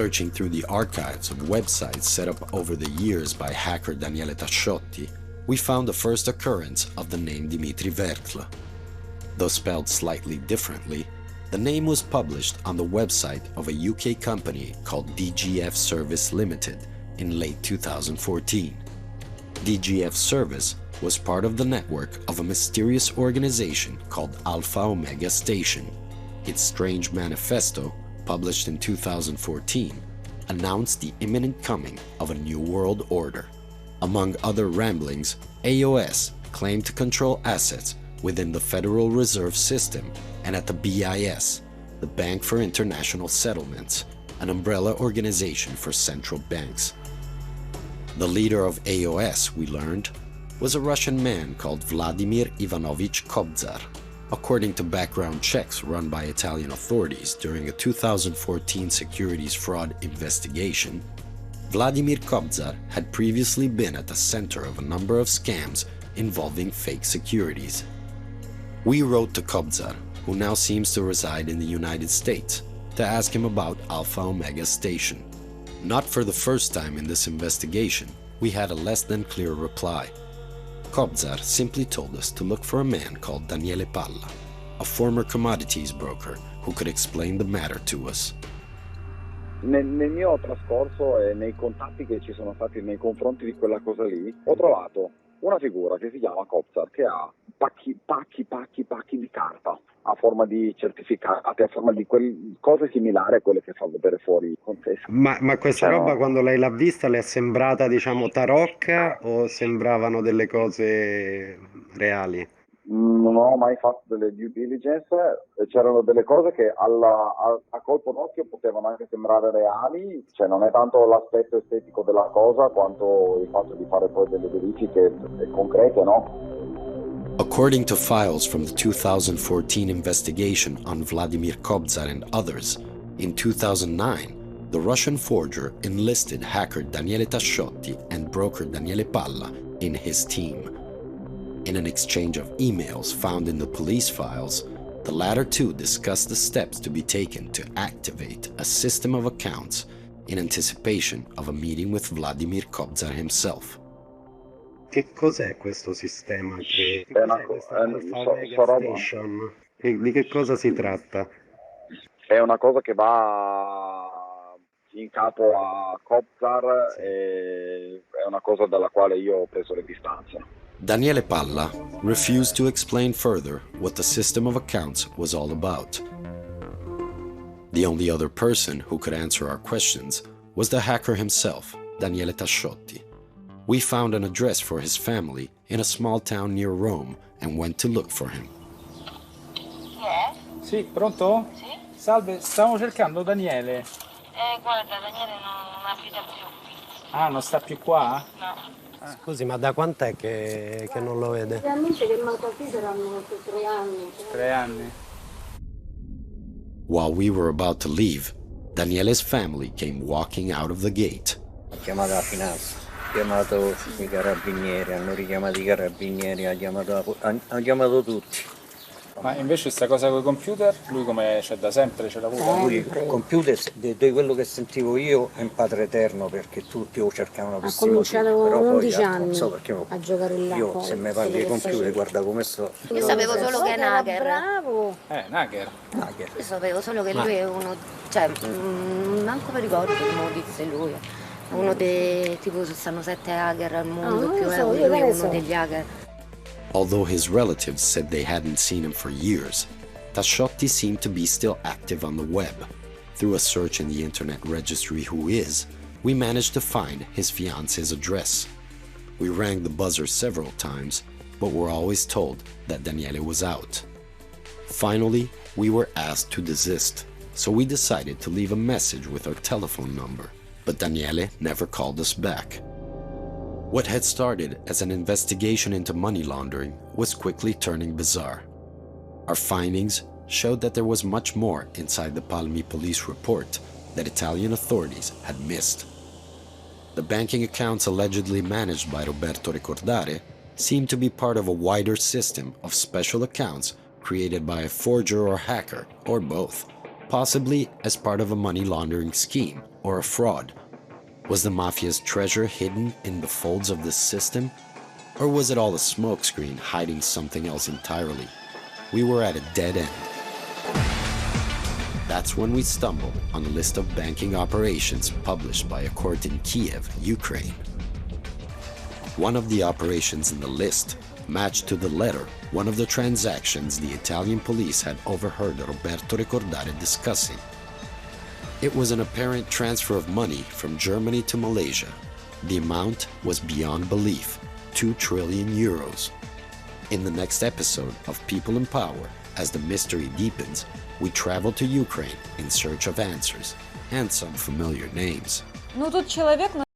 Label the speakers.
Speaker 1: Searching through the archives of websites set up over the years by hacker Daniele Tasciotti, we found the first occurrence of the name Dimitri Verkla. Though spelled slightly differently, the name was published on the website of a UK company called DGF Service Limited in late 2014. DGF Service was part of the network of a mysterious organization called Alpha Omega Station. Its strange manifesto, published in 2014, announced the imminent coming of a new world order. Among other ramblings, AOS claimed to control assets within the Federal Reserve System and at the BIS, the Bank for International Settlements, an umbrella organization for central banks. The leader of AOS, we learned, was a Russian man called Vladimir Ivanovich Kobzar. According to background checks run by Italian authorities during a 2014 securities fraud investigation, Vladimir Kobzar had previously been at the center of a number of scams involving fake securities. We wrote to Kobzar, who now seems to reside in the United States, to ask him about Alpha Omega Station. Not for the first time in this investigation, we had a less than clear reply. Kobzar simply told us to look for a man called Daniele Palla, a former commodities broker who could explain the matter to us.
Speaker 2: Nel mio trascorso e nei contatti che ci sono stati nei confronti di quella cosa lì, ho trovato una figura che si chiama Kobzar, che ha pacchi di carta a forma di certificati, a forma di cose similari a quelle che fa vedere fuori il contesto.
Speaker 3: Ma questa roba quando lei l'ha vista le è sembrata, diciamo, tarocca o sembravano delle cose reali?
Speaker 2: Non ho mai fatto delle due diligence, c'erano delle cose che a colpo d'occhio potevano anche sembrare reali, cioè non è tanto l'aspetto estetico della cosa quanto il fatto di fare poi delle verifiche concrete, no?
Speaker 1: According to files from the 2014 investigation on Vladimir Kobzar and others, in 2009, the Russian forger enlisted hacker Daniele Tasciotti and broker Daniele Palla in his team. In an exchange of emails found in the police files, the latter two discussed the steps to be taken to activate a system of accounts in anticipation of a meeting with Vladimir Kobzar himself.
Speaker 3: Che cos'è questo sistema? Che
Speaker 2: È una
Speaker 3: cos'è questa
Speaker 2: è
Speaker 3: Alpha Omega Station? Di che cosa si tratta?
Speaker 2: È una cosa che va in capo a Kobzar e è una cosa dalla quale io ho preso le distanze.
Speaker 1: Daniele Palla refused to explain further what the system of accounts was all about. The only other person who could answer our questions was the hacker himself, Daniele Tasciotti. We found an address for his family in a small town near Rome and went to look for him.
Speaker 4: Sì, pronto?
Speaker 5: Sì?
Speaker 4: Salve, stavo cercando Daniele.
Speaker 5: Guarda, Daniele non abita più qui.
Speaker 4: Ah, non sta più qua?
Speaker 5: No.
Speaker 3: Scusi, ma da quant'è che non lo vede?
Speaker 6: Gli amici che manca qui saranno 3 anni.
Speaker 4: 3 anni.
Speaker 1: While we were about to leave, Daniele's family came walking out of the gate.
Speaker 7: Ha chiamato la finanza, ha chiamato i carabinieri, hanno richiamato i carabinieri, ha chiamato tutti.
Speaker 4: Ma invece sta cosa con i computer, lui come c'è da sempre, ce lavora?
Speaker 7: Lui il computer, di quello che sentivo io, è un padre eterno perché tutti lo cercavano per
Speaker 6: Ha cominciato
Speaker 7: però
Speaker 6: con
Speaker 7: poi
Speaker 6: 11
Speaker 7: altro, non
Speaker 6: anni
Speaker 7: so perché
Speaker 6: a giocare là.
Speaker 7: io
Speaker 6: poi,
Speaker 7: se mi parli di computer guarda come sto.
Speaker 5: Io sapevo solo che è un
Speaker 6: era
Speaker 5: hacker.
Speaker 6: bravo.
Speaker 4: Un hacker.
Speaker 5: Io sapevo solo che lui è uno, cioè, manco mi ricordo come lo disse lui. È uno dei, tipo, stanno 7 hacker al mondo,
Speaker 6: non
Speaker 5: più
Speaker 6: lo
Speaker 5: è
Speaker 6: so,
Speaker 5: lui
Speaker 6: io
Speaker 5: è
Speaker 6: che ne
Speaker 5: uno
Speaker 6: so.
Speaker 5: degli hacker.
Speaker 1: Although his relatives said they hadn't seen him for years, Tasciotti seemed to be still active on the web. Through a search in the internet registry Whois, we managed to find his fiance's address. We rang the buzzer several times, but were always told that Daniele was out. Finally, we were asked to desist, so we decided to leave a message with our telephone number, but Daniele never called us back. What had started as an investigation into money laundering was quickly turning bizarre. Our findings showed that there was much more inside the Palmi police report that Italian authorities had missed. The banking accounts allegedly managed by Roberto Ricordare seemed to be part of a wider system of special accounts created by a forger or hacker, or both, possibly as part of a money laundering scheme or a fraud. Was the Mafia's treasure hidden in the folds of this system? Or was it all a smokescreen hiding something else entirely? We were at a dead end. That's when we stumbled on a list of banking operations published by a court in Kiev, Ukraine. One of the operations in the list matched to the letter one of the transactions the Italian police had overheard Roberto Ricordare discussing. It was an apparent transfer of money from Germany to Malaysia. The amount was beyond belief, 2 trillion euros. In the next episode of People in Power, as the mystery deepens, we travel to Ukraine in search of answers and some familiar names.
Speaker 8: Ну тут человек